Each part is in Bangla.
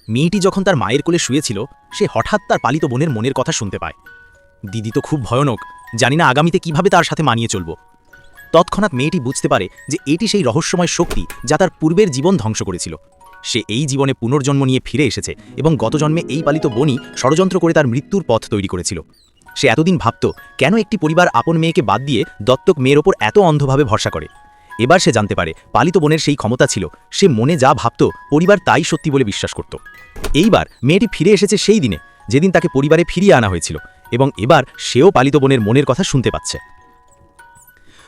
মেয়েটি যখন তার মায়ের কোলে শুয়েছিল সে হঠাৎ তার পালিত বোনের মনের কথা শুনতে পায়। দিদি তো খুব ভয়ানক, জানি না আগামীতে কিভাবে তার সাথে মানিয়ে চলব। তৎক্ষণাৎ মেয়েটি বুঝতে পারে যে এটি সেই রহস্যময় শক্তি যা তার পূর্বের জীবন ধ্বংস করেছিল। সে এই জীবনে পুনর্জন্ম নিয়ে ফিরে এসেছে এবং গত জন্মে এই পালিত বোনই ষড়যন্ত্র করে তার মৃত্যুর পথ তৈরি করেছিল। সে এতদিন ভাবত কেন একটি পরিবার আপন মেয়েকে বাদ দিয়ে দত্তক মেয়ের ওপর এত অন্ধভাবে ভরসা করে। এবার সে জানতে পারে পালিত বোনের সেই ক্ষমতা ছিল, সে মনে যা ভাবত পরিবার তাই সত্যি বলে বিশ্বাস করত। এইবার মেয়েটি ফিরে এসেছে সেই দিনে যেদিন তাকে পরিবারে ফিরিয়ে আনা হয়েছিল, এবং এবার সেও পালিত বোনের মনের কথা শুনতে পাচ্ছে।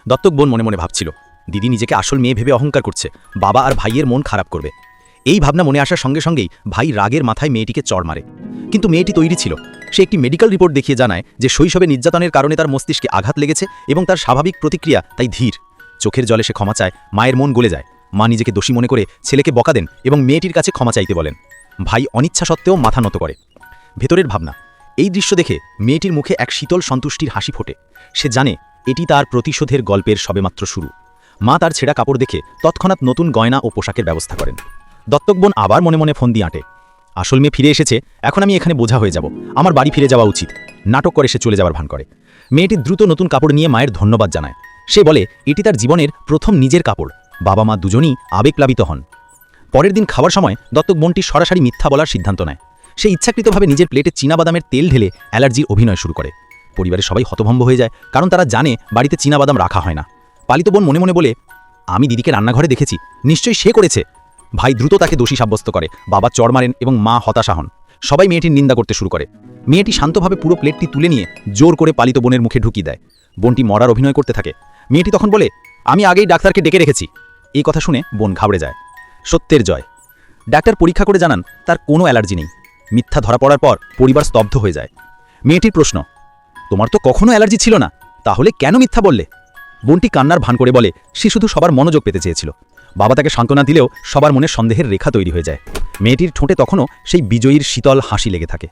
দত্তক বোন মনে মনে ভাবছিল, দিদি নিজেকে আসল মেয়ে ভেবে অহংকার করছে, বাবা আর ভাইয়ের মন খারাপ করবে। এই ভাবনা মনে আসার সঙ্গে সঙ্গেই ভাই রাগের মাথায় মেয়েটিকে চড় মারে। কিন্তু মেয়েটি তৈরি ছিল। সে একটি মেডিকেল রিপোর্ট দেখিয়ে জানায় যে শৈশবে নির্যাতনের কারণে তার মস্তিষ্কে আঘাত লেগেছে এবং তার স্বাভাবিক প্রতিক্রিয়া তাই ধীর। চোখের জলে সে ক্ষমা চায়, মায়ের মন গলে যায়। মা নিজেকে দোষী মনে করে ছেলেকে বকা দেন এবং মেয়েটির কাছে ক্ষমা চাইতে বলেন। ভাই অনিচ্ছা সত্ত্বেও মাথা নত করে। ভেতরের ভাবনা। এই দৃশ্য দেখে মেয়েটির মুখে এক শীতল সন্তুষ্টির হাসি ফোটে। সে জানে এটি তার প্রতিশোধের গল্পের সবেমাত্র শুরু। মা তার ছেঁড়া কাপড় দেখে তৎক্ষণাৎ নতুন গয়না ও পোশাকের ব্যবস্থা করেন। দত্তক বোন আবার মনে মনে ফোন দিয়ে আঁটে, আসল মেয়ে ফিরে এসেছে, এখন আমি এখানে বোঝা হয়ে যাব, আমার বাড়ি ফিরে যাওয়া উচিত। নাটক করে সে চলে যাওয়ার ভান করে। মেয়েটি দ্রুত নতুন কাপড় নিয়ে মায়ের ধন্যবাদ জানায়। সে বলে এটি তার জীবনের প্রথম নিজের কাপড়। বাবা মা দুজনই আবেগপ্লাবিত হন। পরের দিন খাওয়ার সময় দত্তক বোনটি সরাসরি মিথ্যা বলার সিদ্ধান্ত নেয়। সে ইচ্ছাকৃতভাবে নিজের প্লেটে চীনাবাদামের তেল ঢেলে অ্যালার্জির অভিনয় শুরু করে। পরিবারের সবাই হতভম্ব হয়ে যায়, কারণ তারা জানে বাড়িতে চীনাবাদাম রাখা হয় না। পালিত বোন মনে মনে বলে, আমি দিদিকে রান্নাঘরে দেখেছি, নিশ্চয়ই সে করেছে। ভাই দ্রুত তাকে দোষী সাব্যস্ত করে, বাবা চড় মারেন এবং মা হতাশা হন। সবাই মেয়েটির নিন্দা করতে শুরু করে। মেয়েটি শান্তভাবে পুরো প্লেটটি তুলে নিয়ে জোর করে পালিত বোনের মুখে ঢুকিয়ে দেয়। বোনটি মরার অভিনয় করতে থাকে। মেয়েটি তখন বলে, আমি আগেই ডাক্তারকে ডেকে রেখেছি। এই কথা শুনে বোন ঘাবড়ে যায়। সত্যের জয়। ডাক্তার পরীক্ষা করে জানান তার কোনো অ্যালার্জি নেই। মিথ্যা ধরা পড়ার পর পরিবার স্তব্ধ হয়ে যায়। মেয়েটির প্রশ্ন, তোমার তো কখনো অ্যালার্জি ছিল না, তাহলে কেন মিথ্যা বললে? বোনটি কান্নার ভান করে বলে সে শুধু সবার মনোযোগ পেতে চেয়েছিল। বাবা তাকে সান্ত্বনা দিলেও সবার মনে সন্দেহের রেখা তৈরি হয়ে যায়। মেয়েটির ঠোঁটে তখনও সেই বিজয়ীর শীতল হাসি লেগে থাকে।